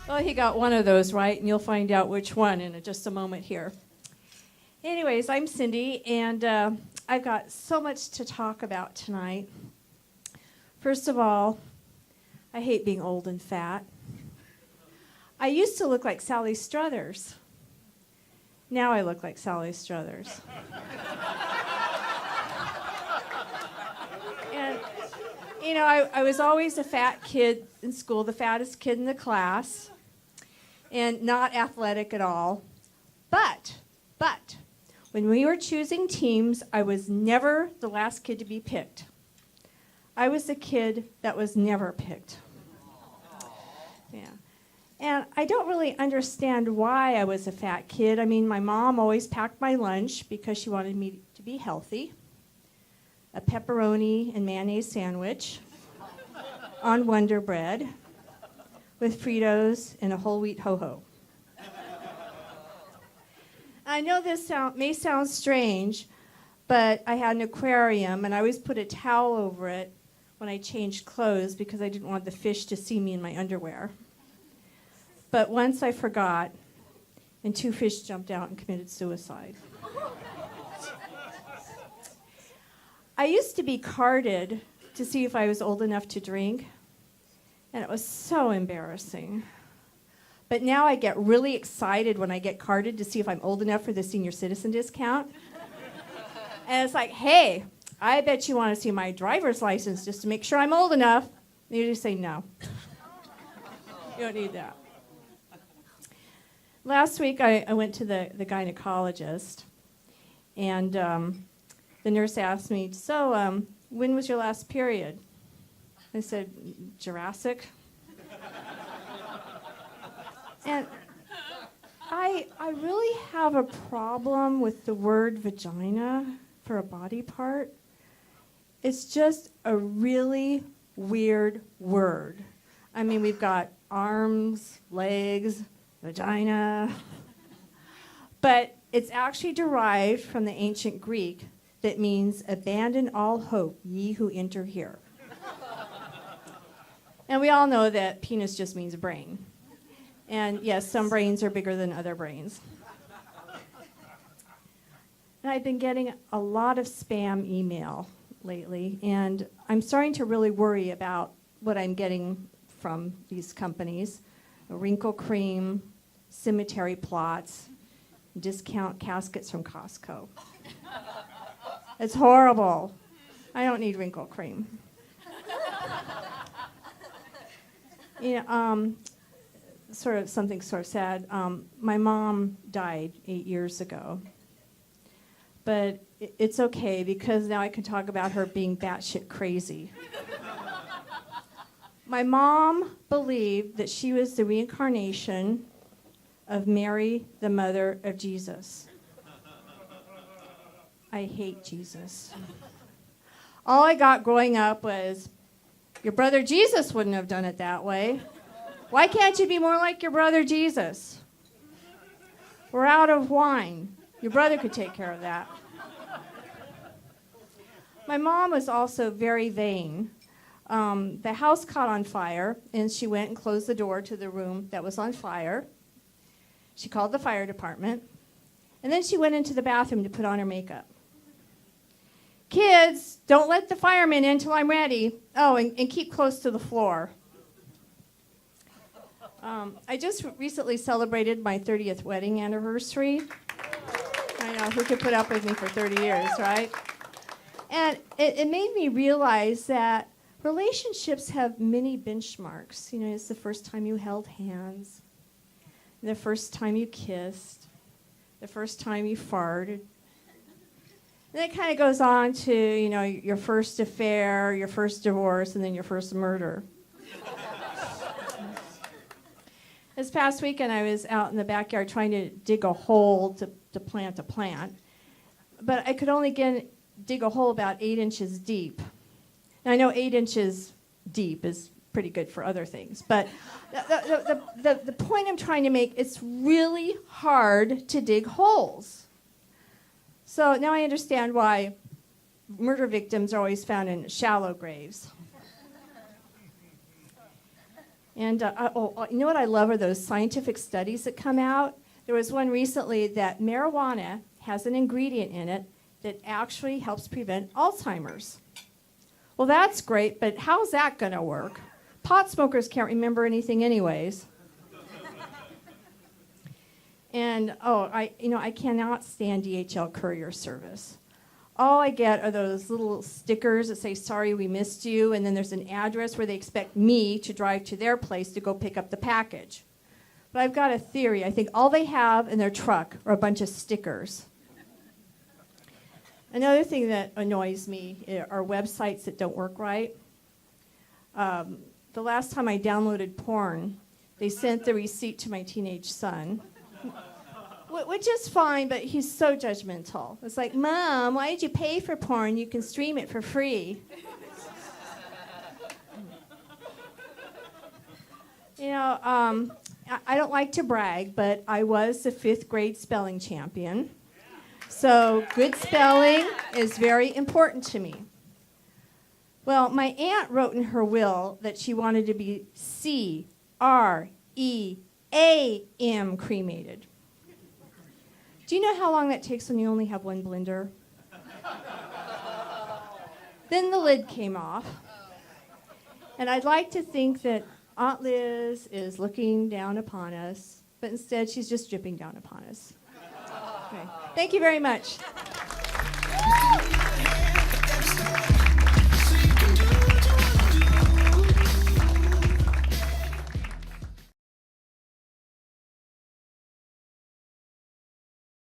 Well, he got one of those right, and you'll find out which one in just a moment here. Anyways, I'm Cindy, and I've got so much to talk about tonight. First of all, I hate being old and fat. I used to look like Sally Struthers. Now I look like Sally Struthers. And, you know, I was always a fat kid in school, the fattest kid in the class, and not athletic at all. But, when we were choosing teams, I was never the last kid to be picked. I was the kid that was never picked. Yeah. And I don't really understand why I was a fat kid. I mean, my mom always packed my lunch because she wanted me to be healthy. A pepperoni and mayonnaise sandwich on Wonder Bread with Fritos and a whole wheat ho-ho. I know this may sound strange, but I had an aquarium, and I always put a towel over it when I changed clothes because I didn't want the fish to see me in my underwear. But once I forgot, and 2 fish jumped out and committed suicide. I used to be carded to see if I was old enough to drink, and it was so embarrassing. But now I get really excited when I get carded to see if I'm old enough for the senior citizen discount. And it's like, hey, I bet you want to see my driver's license just to make sure I'm old enough. And you just say, no. You don't need that. Last week I went to the gynecologist, and the nurse asked me, so when was your last period? I said, Jurassic. And I really have a problem with the word vagina for a body part. It's just a really weird word. I mean, we've got arms, legs, vagina. But it's actually derived from the ancient Greek that means abandon all hope, ye who enter here. And we all know that penis just means brain. And yes, some brains are bigger than other brains. And I've been getting a lot of spam email lately, and I'm starting to really worry about what I'm getting from these companies. Wrinkle cream, cemetery plots, discount caskets from Costco. It's horrible. I don't need wrinkle cream. You know, something sort of sad. My mom died 8 years ago. But it's okay because now I can talk about her being batshit crazy. My mom believed that she was the reincarnation of Mary, the mother of Jesus. I hate Jesus. All I got growing up was, your brother Jesus wouldn't have done it that way. Why can't you be more like your brother Jesus? We're out of wine. Your brother could take care of that. My mom was also very vain. The house caught on fire, and she went and closed the door to the room that was on fire. She called the fire department, and then she went into the bathroom to put on her makeup. Kids, don't let the firemen in till I'm ready. Oh, and keep close to the floor. I just recently celebrated my 30th wedding anniversary. I know, who could put up with me for 30 years, right? And it made me realize that relationships have many benchmarks. You know, it's the first time you held hands, the first time you kissed, the first time you farted. And it kind of goes on to, you know, your first affair, your first divorce, and then your first murder. This past weekend, I was out in the backyard trying to dig a hole to plant a plant. But I could only dig a hole about 8 inches deep. Now, I know 8 inches deep is pretty good for other things. But the point I'm trying to make, it's really hard to dig holes. So now I understand why murder victims are always found in shallow graves. And you know what I love are those scientific studies that come out. There was one recently that marijuana has an ingredient in it that actually helps prevent Alzheimer's. Well, that's great, but how's that going to work? Pot smokers can't remember anything anyways. And, I cannot stand DHL courier service. All I get are those little stickers that say, sorry, we missed you, and then there's an address where they expect me to drive to their place to go pick up the package. But I've got a theory. I think all they have in their truck are a bunch of stickers. Another thing that annoys me are websites that don't work right. The last time I downloaded porn, they sent the receipt to my teenage son. Which is fine, but he's so judgmental. It's like, Mom, why did you pay for porn? You can stream it for free. I don't like to brag, but I was the 5th grade spelling champion. So good spelling is very important to me. Well, my aunt wrote in her will that she wanted to be C-R-E-A-M cremated. Do you know how long that takes when you only have one blender? Then the lid came off. And I'd like to think that Aunt Liz is looking down upon us, but instead she's just dripping down upon us. Okay. Thank you very much.